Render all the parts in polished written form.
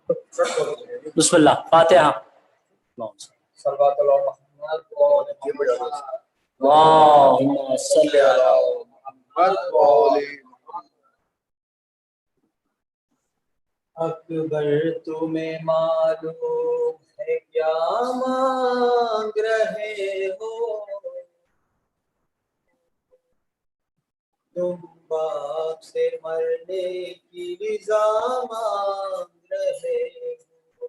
بسم اللہ فاتحہ. اللہم صلی علی اکبر تمہیں معلوم ہے کیا مانگ رہے ہو، تم باپ سے مرنے کی رضا مانگ رہے ہو.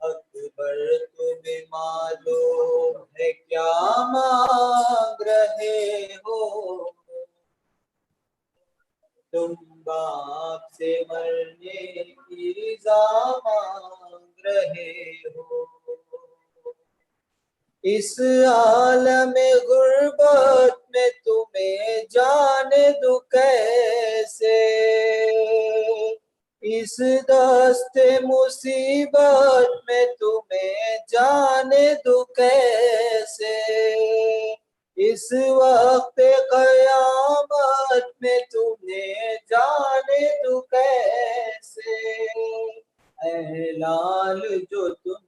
اکبر تمہیں معلوم ہے کیا مانگ رہے ہو، تم باپ سے مرنے کی رضا مانگ رہے ہو. اس عالم غربت میں تمہیں جانے دو کیسے، اس دست مصیبت میں تمہیں جانے دو کیسے، اس وقت قیامت میں تمہیں جانے دو کیسے. اے لال جو تم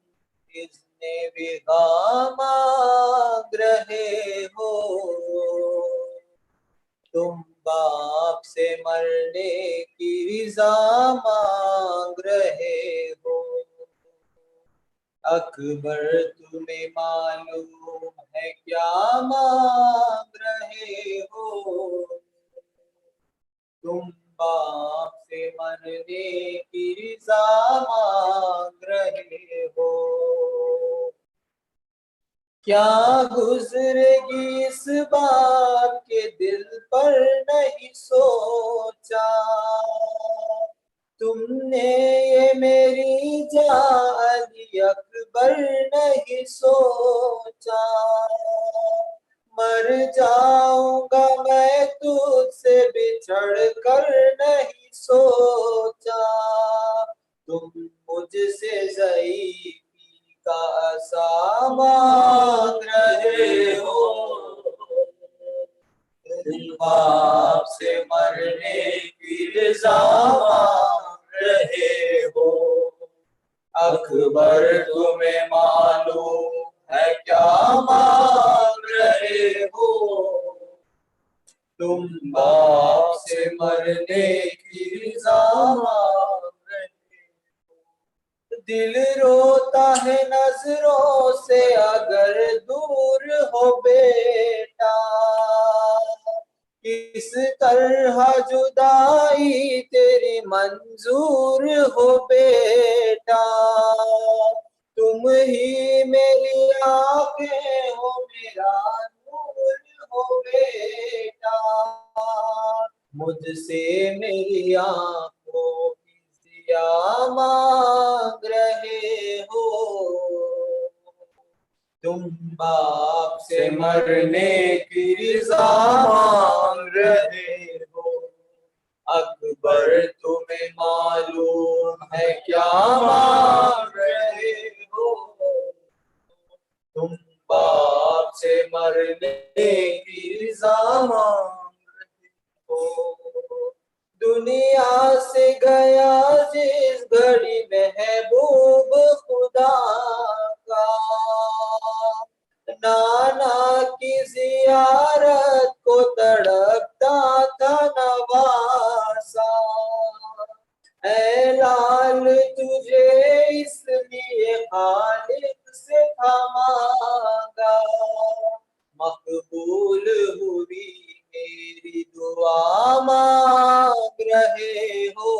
بغا مانگ رہے ہو، تم باپ سے مرنے کی رضا مانگ رہے ہو. اکبر تمہیں معلوم ہے کیا مانگ رہے ہو، تم باپ سے مرنے کی رضا مانگ رہے ہو. کیا گزرے گی اس باپ کے دل پر نہیں سوچا، تم نے یہ میری جان علی اکبر نہیں سوچا. مر جاؤں گا میں تجھ سے بچھڑ کر نہیں سوچا، تم مجھ سے ضعیف کا عصا مانگ رہے ہو، تم باپ سے مرنے کی رضا مانگ رہے ہو. اکبر تمہیں معلوم ہے کیا مانگ رہے ہو، تم باپ سے مرنے کی رضا مانگ رہے ہو. دل روتا ہے نظروں سے اگر دور ہو بیٹا، کس طرح جدائی تیری منظور ہو بیٹا. تم ہی میری آنکھیں ہو میرا نور ہو بیٹا، مجھ سے میری آنکھوں کی ضیا مانگ رہے ہو، تم باپ سے مرنے کی رضا مانگ رہے ہو. اکبر تمہیں معلوم ہے کیا مانگ رہے ہو، تم باپ سے مرنے کی رضا مانگ رہے ہو. دنیا سے گیا جس گھڑی محبوب خدا کا، نانا کی زیارت کو تڑپتا تھا نواسا. اے لال تجھے اس لیے خالق سے تھا مانگا، مقبول ہوئی میری دعا مانگ رہے ہو،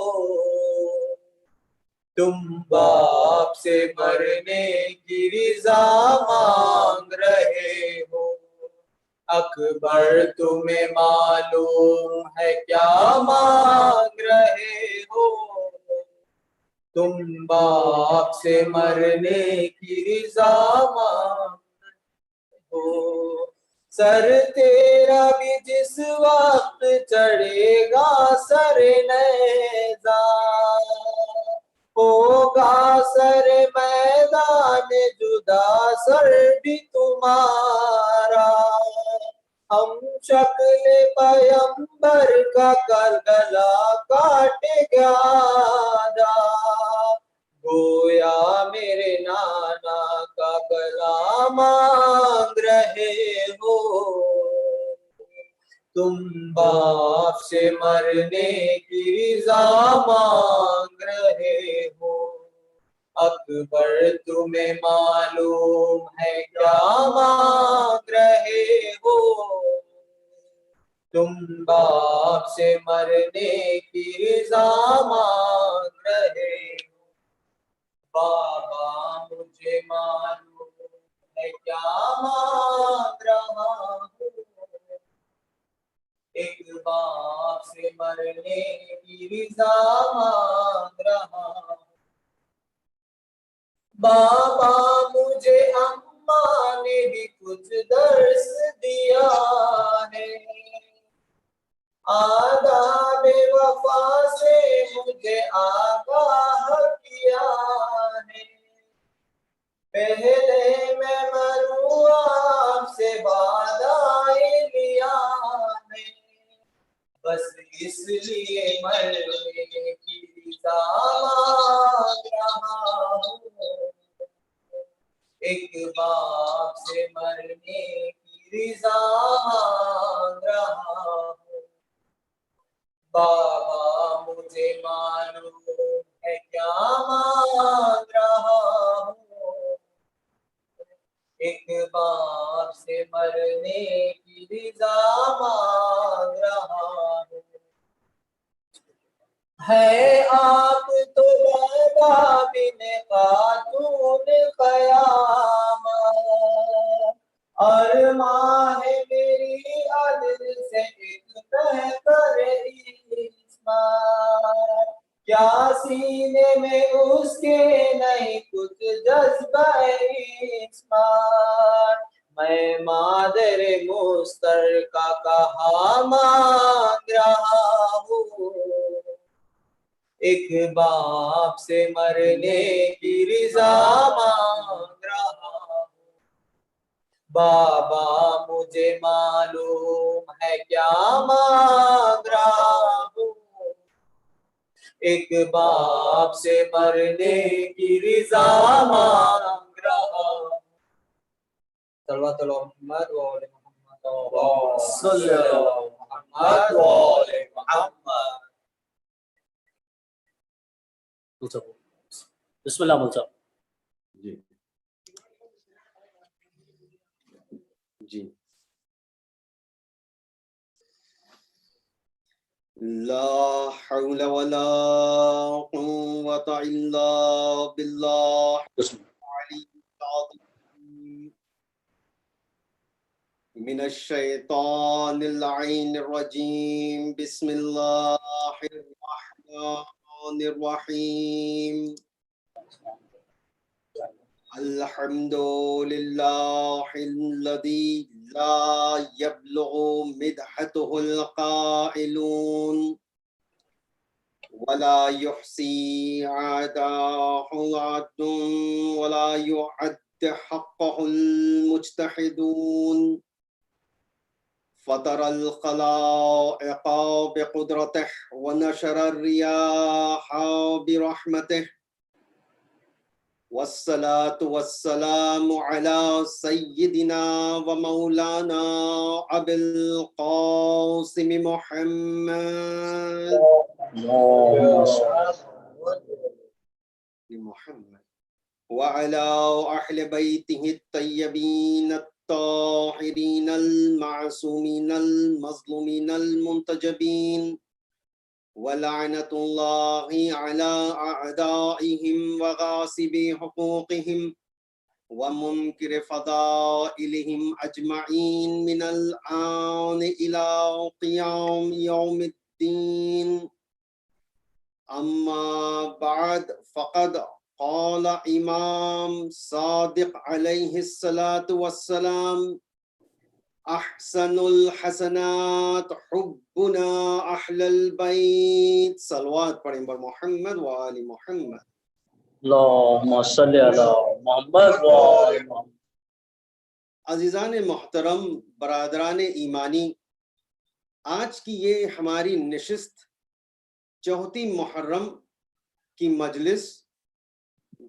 تم باپ سے مرنے کی رضا مانگ رہے ہو. اکبر تمہیں معلوم ہے کیا مانگ رہے ہو، تم باپ سے مرنے کی رضا مانگ رہے ہو. سر تیرا بھی جس وقت چڑھے گا سر نیزہ، ہوگا سر میدان جدا سر بھی تمہارا. ہم شکل پیمبر کا کربلا کاٹ گیا مرنے کی رضا مانگ رہے ہو اکبر تمہیں معلوم ہے کیا مانگ رہے ہو تم باپ سے مرنے کی رضا مانگ رہے ہو بابا مجھے معلوم ہے کیا مانگ رہا ہوں ایک باپ سے مرنے کی رضا مانگ رہا ہوں بابا مجھے اماں نے بھی کچھ درس دیا ہے آداب وفا سے مجھے آگاہ کیا ہے پہلے میں مروں آپ سے وعدہ لیا ہے بس اس لیے مرنے کی رضا مانگ رہا ہوں ایک باپ سے مرنے کی رضا مانگ رہا ہوں بابا مجھے معلوم ہے کیا مانگ رہا ہوں ایک باپ سے مرنے کی رضا مانگ رہا ہوں ہے آپ تو بابا بن خاتون قیامت اور ماں ہے میری عدل سے ایک بہتر عصمت کیا سینے میں اس کے نہیں کچھ جذبہ عصمت میں مادر مشترکہ کہا مانگ رہا ہوں ایک باپ سے مرنے کی رضا مانگ رہا ہوں بابا مجھے معلوم ہے کیا مانگ رہا ہوں ایک باپ سے مرنے کی رضا مانگ رہا ہوں صلوات اللہ محمد و آل محمد صلی اللہ محمد و آل محمد بسم اللہ بول صاحب جی لا حول ولا قوة الا بالله العلي العظيم من الشيطان اللعين الرجيم بسم الله الرحمن الرحيم الحمد لله الذي لا يبلغ مدحته القائلون ولا يحصي عداه عد ولا يعد حقه المجتهدون فطر الخلائق بقدرته ونشر الرياح برحمته والصلاة والسلام على سيدنا ومولانا أبي القاسم محمد وعلى أهل بيته الطيبين الطاهرين المعصومين المظلومين المنتجبين ولعنة الله على أعدائهم وغاصبي حقوقهم ومنكر فضائلهم أجمعين من الآن إلى قيام يوم الدين أما بعد فقد قال إمام صادق عليه الصلاة والسلام احسن الحسنات حبنا اہل البیت صلوات پڑھیں بر محمد و آل محمد اللہم صلی علی محمد و آل محمد عزیزان محترم برادران ایمانی آج کی یہ ہماری نشست چوتھی محرم کی مجلس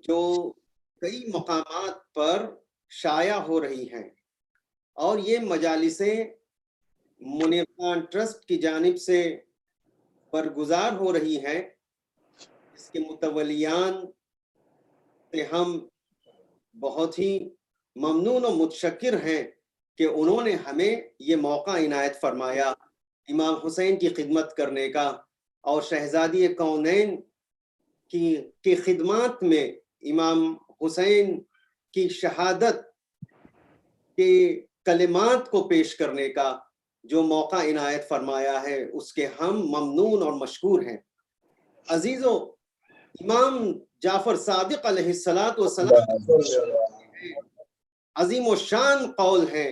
جو کئی مقامات پر شائع ہو رہی ہیں اور یہ مجالسیں منیر خان ٹرسٹ کی جانب سے برگزار ہو رہی ہیں اس کے متولیان سے ہم بہت ہی ممنون و متشکر ہیں کہ انہوں نے ہمیں یہ موقع عنایت فرمایا امام حسین کی خدمت کرنے کا اور شہزادی کونین کی خدمات میں امام حسین کی شہادت کے کلمات کو پیش کرنے کا جو موقع عنایت فرمایا ہے اس کے ہم ممنون اور مشکور ہیں۔ عزیزو، امام جعفر صادق علیہ السلام عظیم و شان قول ہے،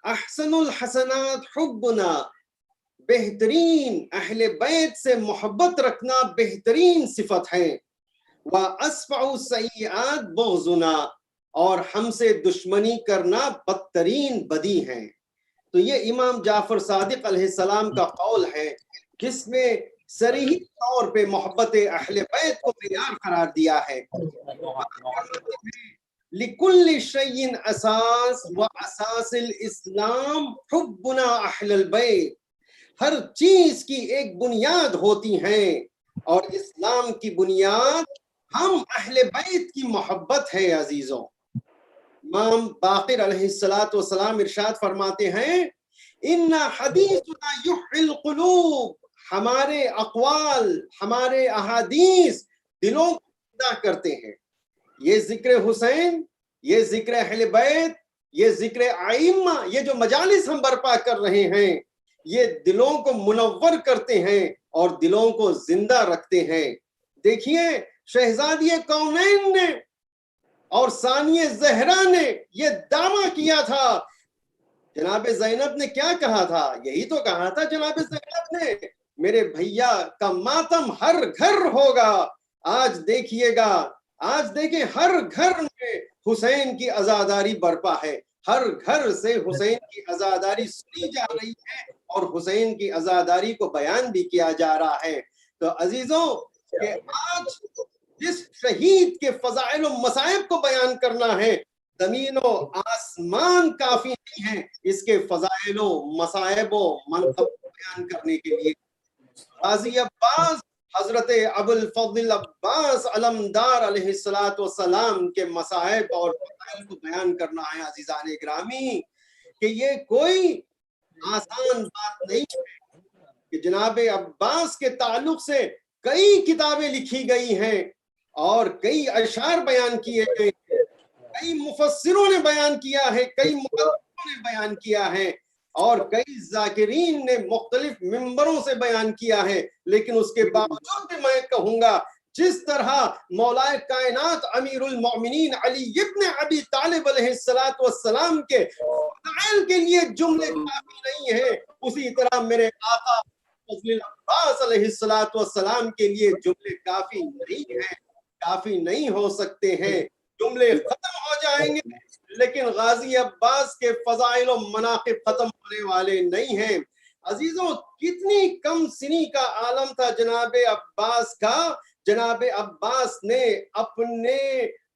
احسن الحسنات حبنا، بہترین اہل بیت سے محبت رکھنا بہترین صفت ہے، وَأَسْفَعُ السَّيِّئَاتِ بُغْضُنَا، اور ہم سے دشمنی کرنا بدترین بدی ہے۔ تو یہ امام جعفر صادق علیہ السلام کا قول ہے جس میں صریح طور پہ محبت اہل بیت کو معیار قرار دیا ہے۔ لِكُلِّ شَيْءٍ اساس وَاساس الاسلام حبنا اہل البیت، ہر چیز کی ایک بنیاد ہوتی ہیں اور اسلام کی بنیاد ہم اہل بیت کی محبت ہے۔ عزیزوں، امام باقر علیہ السلام ارشاد فرماتے ہیں، ان حدیثنا یحیی القلوب، ہمارے اقوال، ہمارے احادیث دلوں کو زندہ کرتے ہیں۔ یہ ذکر حسین، یہ ذکر اہل بیت، یہ ذکر ائمہ، یہ جو مجالس ہم برپا کر رہے ہیں یہ دلوں کو منور کرتے ہیں اور دلوں کو زندہ رکھتے ہیں۔ دیکھیے شہزادی کونین نے اور ثانیہ زہرا نے یہ دعویٰ کیا تھا، جناب زینب نے کیا کہا تھا؟ یہی تو کہا تھا جناب زینب نے، میرے بھیا کا ماتم ہر گھر ہوگا۔ آج دیکھیے گا، آج دیکھیں ہر گھر میں حسین کی عزاداری برپا ہے، ہر گھر سے حسین کی عزاداری سنی جا رہی ہے اور حسین کی عزاداری کو بیان بھی کیا جا رہا ہے۔ تو عزیزوں، کہ آج جس شہید کے فضائل و مصائب کو بیان کرنا ہے، زمین و آسمان کافی نہیں ہے اس کے فضائل و مصائب و منقب کو بیان کرنے کے لیے۔ غازی عباس حضرت ابو الفضل عباس علمدار علیہ السلام کے مصائب اور فضائل کو بیان کرنا ہے عزیزان گرامی، کہ یہ کوئی آسان بات نہیں ہے کہ جناب عباس کے تعلق سے کئی کتابیں لکھی گئی ہیں اور کئی اشعار بیان کیے گئے ہیں، کئی مفسروں نے بیان کیا ہے، کئی مقدموں نے بیان کیا ہے اور کئی ذاکرین نے مختلف منبروں سے بیان کیا ہے، لیکن اس کے باوجود بھی میں کہوں گا جس طرح مولائے کائنات امیر المؤمنین علی ابن ابی طالب علیہ السلام کے فضائل کے لیے جملے کافی نہیں ہیں، اسی طرح میرے آقا فضل عباس علیہ السلام کے لیے جملے کافی نہیں ہیں، کافی نہیں ہو سکتے ہیں، جملے ختم ہو جائیں گے لیکن غازی عباس کے فضائل و مناقب ختم ہونے والے نہیں ہیں۔ عزیزوں، کتنی کم سنی کا عالم تھا جناب عباس کا۔ جناب عباس نے اپنے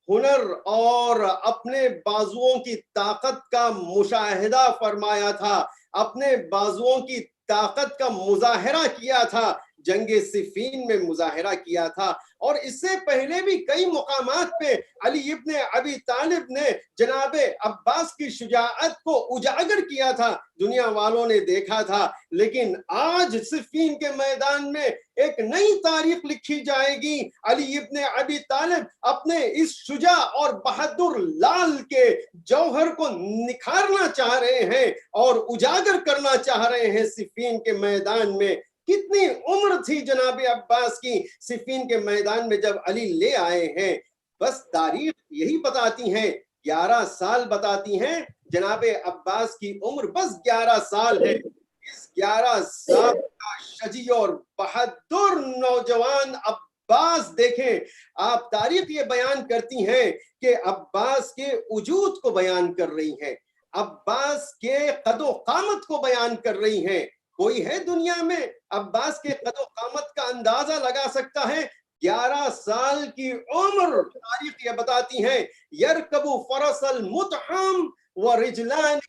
ہنر اور اپنے بازوؤں کی طاقت کا مشاہدہ فرمایا تھا، اپنے بازوؤں کی طاقت کا مظاہرہ کیا تھا، جنگ صفین میں مظاہرہ کیا تھا، اور اس سے پہلے بھی کئی مقامات پہ علی ابن ابی طالب نے جناب عباس کی شجاعت کو اجاگر کیا تھا، دنیا والوں نے دیکھا تھا۔ لیکن آج صفین کے میدان میں ایک نئی تاریخ لکھی جائے گی، علی ابن ابی طالب اپنے اس شجاع اور بہادر لال کے جوہر کو نکھارنا چاہ رہے ہیں اور اجاگر کرنا چاہ رہے ہیں صفین کے میدان میں۔ کتنی عمر تھی جناب عباس کی صفین کے میدان میں جب علی لے آئے ہیں؟ بس تاریخ یہی بتاتی ہیں، 11 سال بتاتی ہیں، جناب عباس کی عمر بس 11 سال ہے۔ اس 11 سال کا شجی اور بہادر نوجوان عباس دیکھیں، آپ تاریخ یہ بیان کرتی ہیں کہ عباس کے وجود کو بیان کر رہی ہیں، عباس کے قد و قامت کو بیان کر رہی ہیں۔ کوئی ہے دنیا میں عباس کے قد و قامت کا اندازہ لگا سکتا ہے؟ 11 سال کی عمر تاریخ یہ بتاتی ہے، یرکب فرس المتحم ورجلان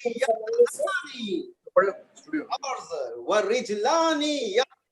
یقطعان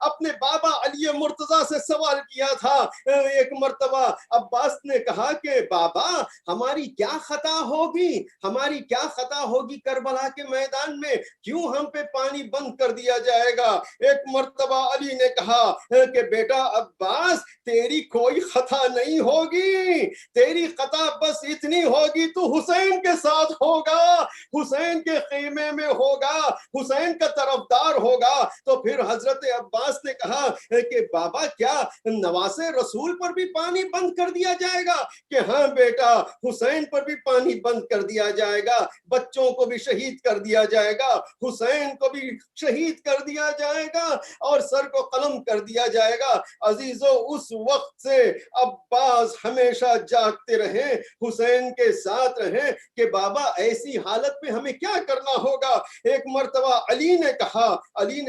اپنے بابا علی مرتضی سے سوال کیا تھا. ایک مرتبہ عباس نے کہا کہ بابا ہماری کیا خطا ہوگی, ہماری کیا خطا ہوگی کربلا کے میدان میں, کیوں ہم پہ پانی بند کر دیا جائے گا؟ ایک مرتبہ علی نے کہا کہ بیٹا عباس تیری کوئی خطا نہیں ہوگی, تیری خطا بس اتنی ہوگی تو حسین کے ساتھ ہوگا, حسین کے خیمے میں ہوگا, حسین کا طرفدار ہوگا. تو پھر حضرت عباس نے کہا کہ بابا کیا نواسے رسول پر بھی پانی بند کر دیا جائے گا؟ کہ ہاں بیٹا حسین پر بھی پانی بند کر دیا جائے گا, بچوں کو بھی شہید کر دیا جائے گا, حسین کو بھی شہید کر دیا جائے گا اور سر کو قلم کر دیا جائے گا. عزیزو اس وقت سے عباس ہمیشہ جاگتے رہیں, حسین کے ساتھ رہیں کہ بابا ایسی حالت میں ہمیں کیا کرنا ہوگا. ایک مرتبہ علی نے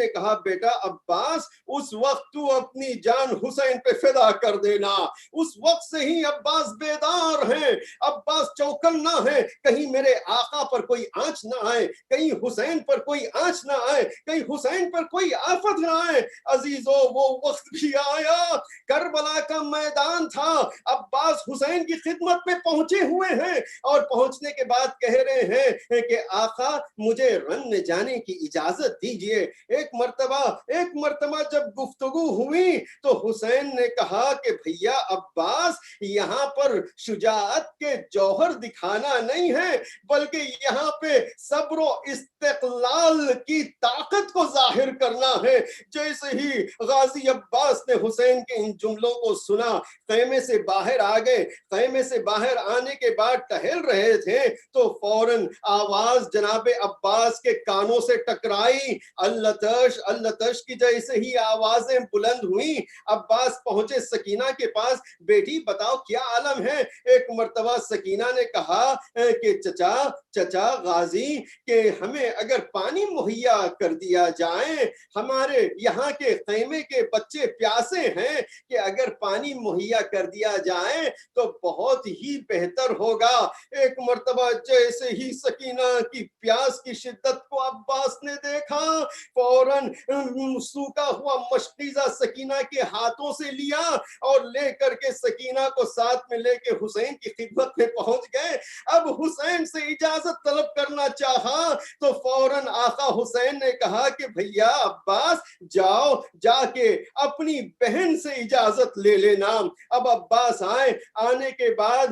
کہا بیٹا عباس اس وقت تو اپنی جان حسین پہ فدا کر دینا. اس وقت سے ہی عباس بیدار ہیں, عباس چوکنا ہے, کہیں میرے آقا پر کوئی آنچ نہ آئے, کہیں حسین پر کوئی آنچ نہ آئے, کہیں حسین پر کوئی آفت نہ آئے. عزیزو وہ وقت بھی آیا, کربلا کا میدان تھا, عباس حسین کی خدمت میں پہنچے ہوئے ہیں اور پہنچنے کے بعد کہہ رہے ہیں کہ آقا مجھے رن میں جانے کی اجازت دیجئے. ایک مرتبہ جب گفتگو ہوئی تو حسین نے کہا کہ بھیا عباس یہاں پر شجاعت کے جوہر دکھانا نہیں ہے بلکہ یہاں پہ صبر و استقلال کی طاقت کو ظاہر کرنا ہے. جیسے ہی غازی عباس نے حسین کے ان جملوں کو سنا خیمے سے باہر آ گئے. خیمے سے باہر آنے کے بعد ٹہل رہے تھے تو فوراً آواز جناب عباس کے کانوں سے ٹکرائی, اللتش اللتش کی جیسے ہی آوازیں بلند ہوئیں. عباس پہنچے سکینہ کے پاس, بیٹی بتاؤ کیا عالم ہے؟ ایک مرتبہ سکینہ نے کہا کہ چچا غازی کہ ہمیں اگر پانی مہیا کر دیا جائے, ہمارے یہاں کے خیمے کے بچے پیاسے ہیں, کہ اگر پانی مہیا کر دیا جائے تو بہت ہی بہتر ہوگا. ایک مرتبہ جیسے ہی سکینہ کی پیاس کی شدت کو عباس نے دیکھا, فوراً سوکھا ہوا مشکیزہ سکینہ کے ہاتھوں سے لیا اور لے کر کے سکینہ کو ساتھ میں لے کے حسین کی خدمت میں پہنچ گئے. اب حسین سے اجازت طلب کرنا چاہا تو فوراً آقا حسین نے کہا کہ بھیا عباس جاؤ, جا کے اپنی بہن سے اجازت لے لینا. اب عباس آئے, آنے کے بعد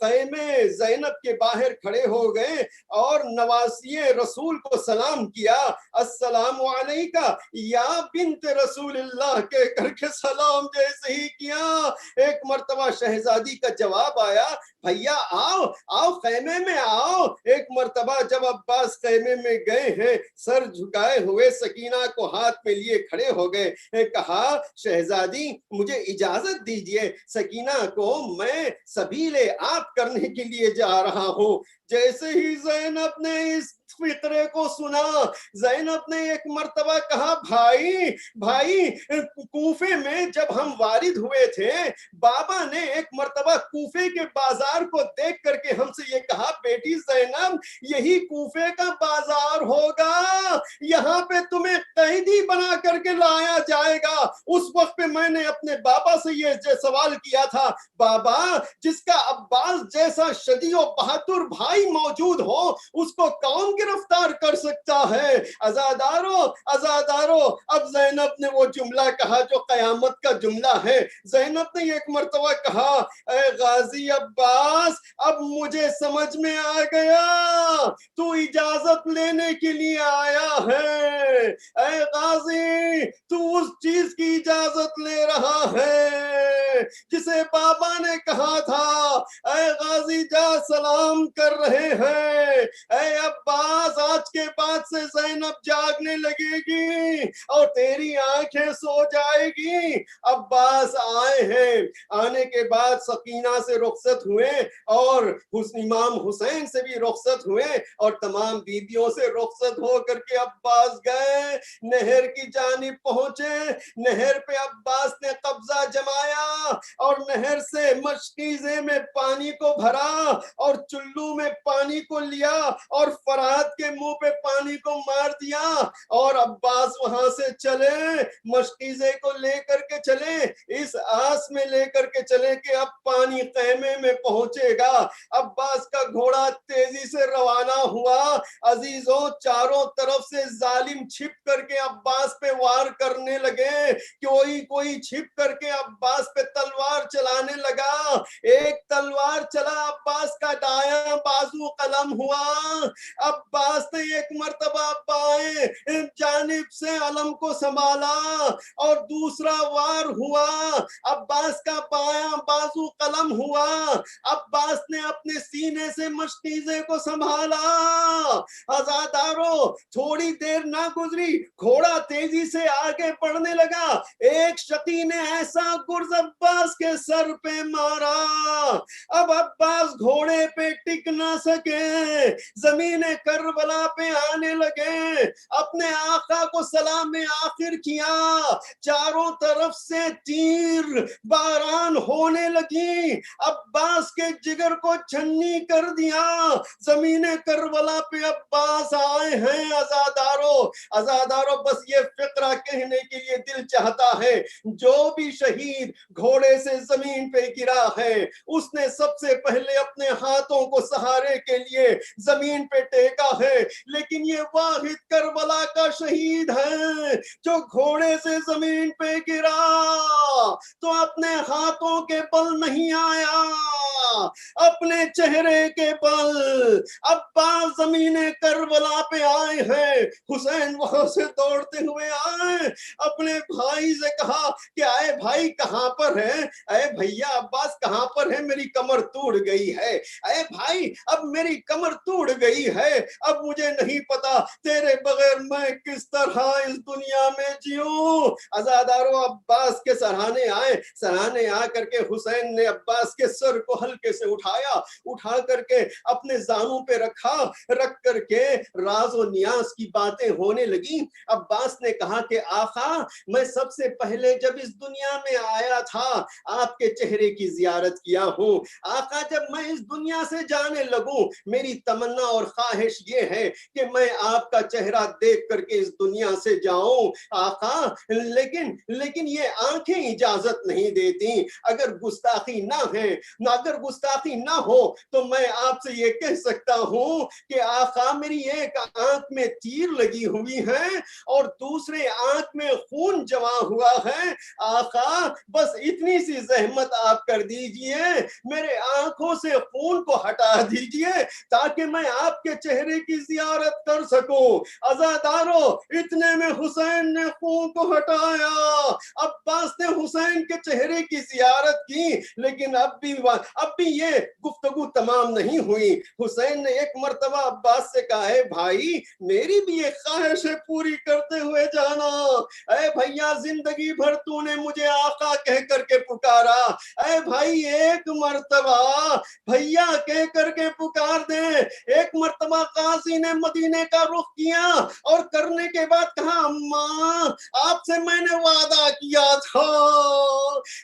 خیمے زینب کے باہر کھڑے ہو گئے اور نواسی رسول کو سلام کیا, السلام علیکہ یا بنت رسول اللہ کہہ کر کے سلام جیسے ہی کیا, ایک مرتبہ شہزادی کا جواب آیا, بھیا آؤ خیمے میں آؤ. ایک مرتبہ جب عباس خیمے میں گئے ہیں, سر جھکائے ہوئے سکینہ کو ہاتھ میں لیے کھڑے ہو گئے, کہا شہزادی مجھے اجازت دیجئے, سکینہ کو میں سبیل آپ کرنے کے لیے جا رہا ہوں. جیسے ہی زینب نے اس فقرے کو سنا, زینب نے ایک مرتبہ کہا بھائی کوفے میں جب ہم وارد ہوئے تھے, بابا نے ایک مرتبہ کوفے کے بازار کو دیکھ کر کے ہم سے یہ کہا, بیٹی زینب یہی کوفے کا بازار ہوگا, یہاں پہ تمہیں قیدی بنا کر کے لایا جائے گا. اس وقت پہ میں نے اپنے بابا سے یہ سوال کیا تھا, بابا جس کا عباس جیسا شجاع و بہادر بھائی موجود ہو اس کو کون گرفتار کر سکتا ہے؟ ازادارو. اب زینب نے وہ جملہ کہا جو قیامت کا جملہ ہے. زینب نے ایک مرتبہ کہا, اے غازی عباس اب مجھے سمجھ میں آ گیا تو اجازت لینے کے لیے آیا ہے. اے غازی تو اس چیز کی اجازت لے رہا ہے جسے بابا نے کہا تھا, اے غازی جا سلام کر رہے ہیں. اے عباس آج کے بعد سے زینب جاگنے لگے گی اور تیری آنکھیں سو جائے گی. عباس آئے ہیں, آنے کے بعد سکینہ سے رخصت ہوئے اور امام حسین سے بھی رخصت ہوئے اور تمام بیبیوں سے رخصت ہو کر کے عباس گئے, نہر کی جانب پہنچے. نہر پہ عباس نے قبضہ جمایا اور نہر سے مشکیزے میں پانی کو بھرا اور چلو میں پانی کو لیا اور فرات کے منہ پہ پانی کو مار دیا اور عباس وہاں سے چلے، مشکیزے کو لے کر کے چلے، اس آس میں لے کر کے چلے کہ اب پانی خیمے میں پہنچے گا۔ عباس کا گھوڑا تیزی سے روانہ ہوا۔ عزیزوں، چاروں طرف سے ظالم چھپ کر کے عباس پہ وار کرنے لگے، کوئی چھپ کر کے عباس پہ تلوار چلانے لگا۔ ایک تلوار چلا، عباس کا دایاں بازو قلم ہوا۔ عباس نے ایک مرتبہ بائیں جانب سے علم کو سنبھالا اور دوسرا وار ہوا، عباس کا بایاں بازو قلم ہوا۔ عباس نے اپنے سینے سے مشکیزے کو سنبھالا۔ عزادارو، تھوڑی دیر نہ گزری، گھوڑا تیزی سے آگے بڑھنے لگا۔ ایک شقی نے ایسا گرز عباس کے سر پہ مارا، اب عباس گھوڑے پہ ٹک نہ سکے، زمین کربلا پہ آنے لگے، اپنے آقا کو سلام آخر کیا۔ چاروں طرف سے تیر باران ہونے لگی، عباس کے جگر کو چھنی کر دیا۔ زمین کربلا پہ عباس آئے ہیں۔ عزادارو، بس یہ فقرہ کہنے کے لیے دل چاہتا ہے، جو بھی شہید گھوڑے سے زمین پہ گرا ہے اس نے سب سے پہلے اپنے ہاتھوں کو سہارے کے لیے زمین پہ ٹیکا ہے، لیکن یہ واحد کربلا کا شہید ہے جو گھوڑے سے زمین پہ گرا تو اپنے ہاتھوں کے بل نہیں آیا، اپنے چہرے کے بل۔ عباس زمین کربلا پہ آئے ہیں، حسین وہاں سے دوڑتے ہوئے آئے، اپنے بھائی سے کہا کہ اے بھائی کہاں پر ہے؟ اے بھیا عباس کہاں پر ہے؟ میری کمر ٹوٹ گئی ہے۔ اے بھائی اب میری کمر ٹوٹ گئی ہے، اب مجھے نہیں پتا تیرے بغیر میں کس طرح اس دنیا میں جیوں۔ عزادارو، عباس کے سرانے آئے، سرانے آ کر کے حسین نے عباس کے سر کو ہلکے سے اٹھا کر کے اپنے زانوں پہ رکھ کر کے راز و نیاز کی باتیں ہونے لگی۔ عباس نے کہا کہ آقا، میں سب سے پہلے جب اس دنیا میں آیا تھا آپ کے چہرے کی زیارت کیا ہوں۔ آقا، جب میں اس دنیا سے جانے لگوں میری تمنا اور خواہش یہ ہے کہ میں آپ کا چہرہ دیکھ کر کے اس دنیا سے جاؤں آقا، لیکن یہ آنکھیں اجازت نہیں دیتی۔ اگر گستاخی نہ ہو تو میں آپ سے یہ کہہ سکتا ہوں کہ آقا میری ایک آنکھ میں تیر لگی ہوئی ہے اور دوسرے آنکھ میں خون جمع ہوا ہے۔ آقا بس اتنی سی زحمت آپ کر دیجئے، میرے آنکھوں سے خون کو ہٹا دیجئے تاکہ میں آپ کے چہرے کی زیارت کر سکوں۔ عزادارو، اتنے میں حسین نے خون کو ہٹایا، عباس نے حسین کے چہرے کی زیارت کی، لیکن اب بھی یہ گفتگو تمام نہیں ہوئی۔ حسین نے ایک مرتبہ عباس سے کہا، اے بھائی میری بھی ایک خواہش ہے پوری کرتے ہوئے جانا۔ اے بھیا زندگی بھر تو نے مجھے آقا کہہ کر کے پکارا، اے بھائی ایک مرتبہ بھیا کہہ کر کے پکار دے۔ ایک مرتبہ قاضی نے مدینے کا رخ کیا اور کرنے کے بعد کہا، اماں آپ سے میں نے وعدہ کیا تھا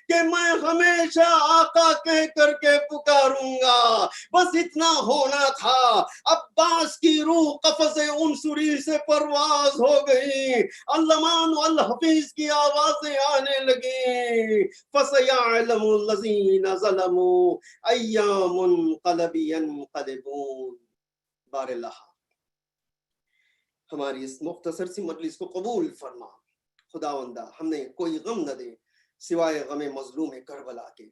کہ میں ہمیشہ آقا کہہ کر کے پکاروں گا، بس اتنا ہونا تھا۔ عباس کی روح قفس عنصری سے پرواز ہو گئی، اللمان والحفیظ کی آوازیں آنے لگیں، فَسَيَعْلَمُ الَّذِينَ ظَلَمُوا أَيَّ مُنْقَلَبٍ يَنْقَلِبُونَ۔ بار اللہ ہماری اس مختصر سی مجلس کو قبول فرما خداوندہ، ہم نے کوئی غم نہ دے سوائے غم مظلوم کربلا کے۔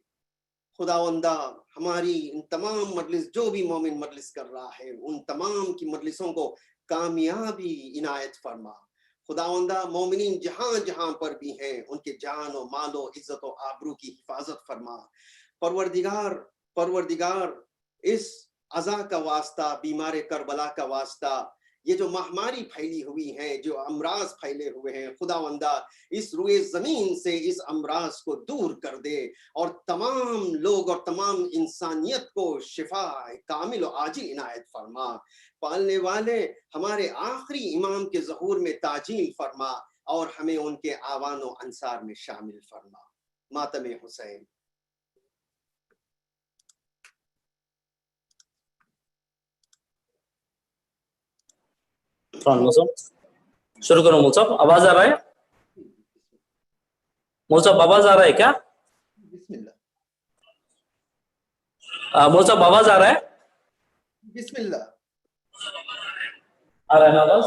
خداوندہ ہماری ان تمام مجلس، جو بھی مومن مجلس کر رہا ہے ان تمام کی مجلسوں کو کامیابی عنایت فرما۔ خداوندہ مومنین جہاں جہاں پر بھی ہیں ان کے جان و مال و عزت و آبرو کی حفاظت فرما۔ پروردگار اس عزا کا واسطہ، بیمار کربلا کا واسطہ، یہ جو مہاماری پھیلی ہوئی ہے، جو امراض پھیلے ہوئے ہیں، خداوندہ اس روئے زمین سے اس امراض کو دور کر دے اور تمام لوگ اور تمام انسانیت کو شفا کامل و عاجل عنایت فرما۔ پالنے والے ہمارے آخری امام کے ظہور میں تعجیل فرما اور ہمیں ان کے آوان و انصار میں شامل فرما۔ ماتم حسین۔ شروع کرو مول صاحب. آواز آ رہا ہے مول صاحب؟ آواز آ رہا ہے کیا بسم اللہ مول صاحب؟ آواز آ رہا ہے؟ بسم اللہ آ رہا ہے نا آواز؟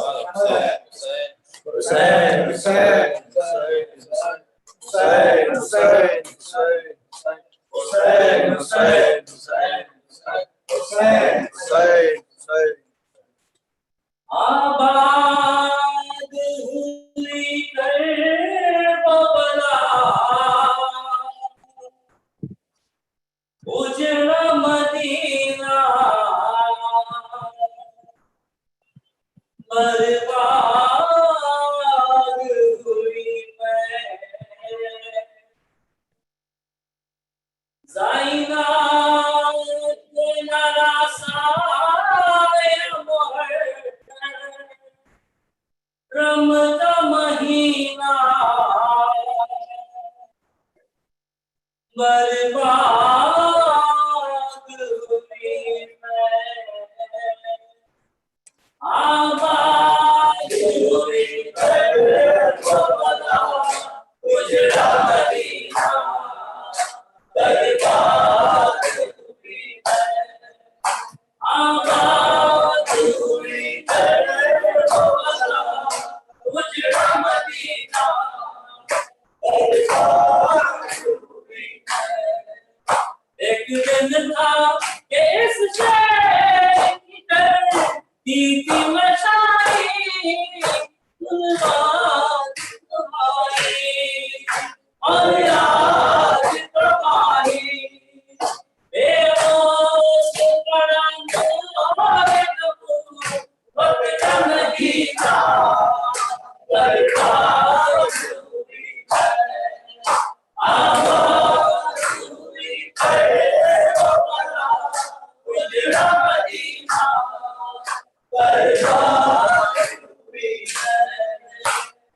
آباد ہوئی کربلا اجڑا مدینہ برباد ہوئی میں زائنا رمضان مہینہ برباد ہوئی میں آباد ہوئی کربلا اجڑا مدینہ برباد ہوئی میں آباد ہوئی کربلا اجڑا مدینہ برباد ہوئی میں. ایک دن تھا کہ اس شہر کی کرتی تھی مشاعری بات تمہاری اور یاد تمہاری بے ہوش بڑا نور نبوت کا مدینہ برباد ہوئی ہے آباد ہوئی کربلا اجڑا مدینہ برباد ہوئی ہے.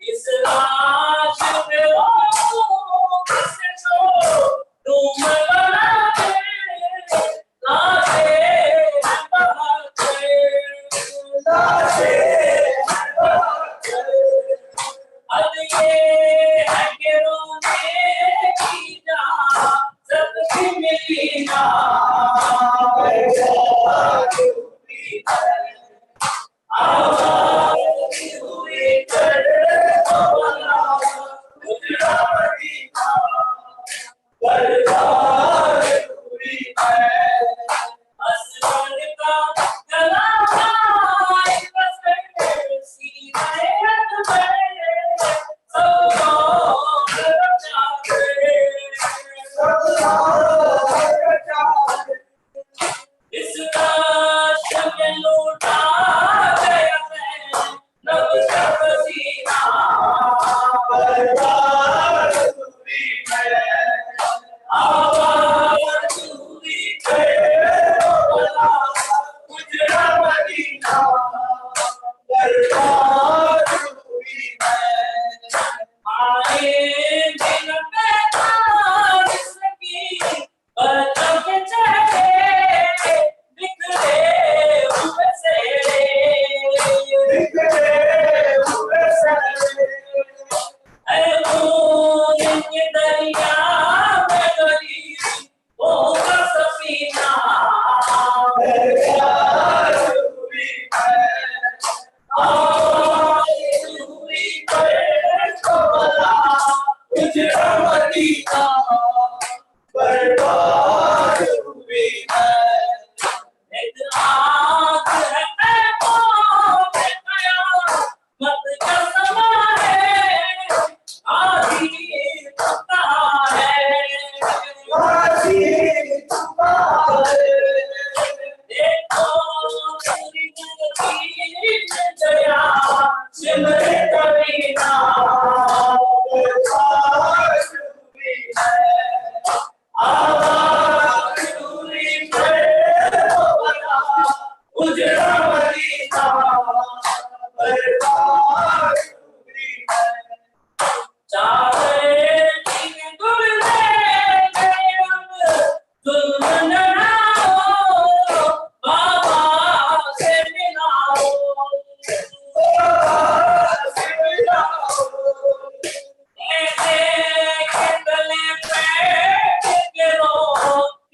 اس لاش پہ وہ کسے چھو تم بناتے لاشے بہاتے لاشے بہاتے اب یہ ہے کہ رونے کی جا سب کی ملی جا برباد ہوئی ہے آباد ہوئی کربلا اجڑا مدینہ برباد ہوئی ہے. اسود کا گلا ایک پسر سینہ اکبر سب لوگ بچاتے سب لوگ بچاتے اس لاش میں لوٹا گیا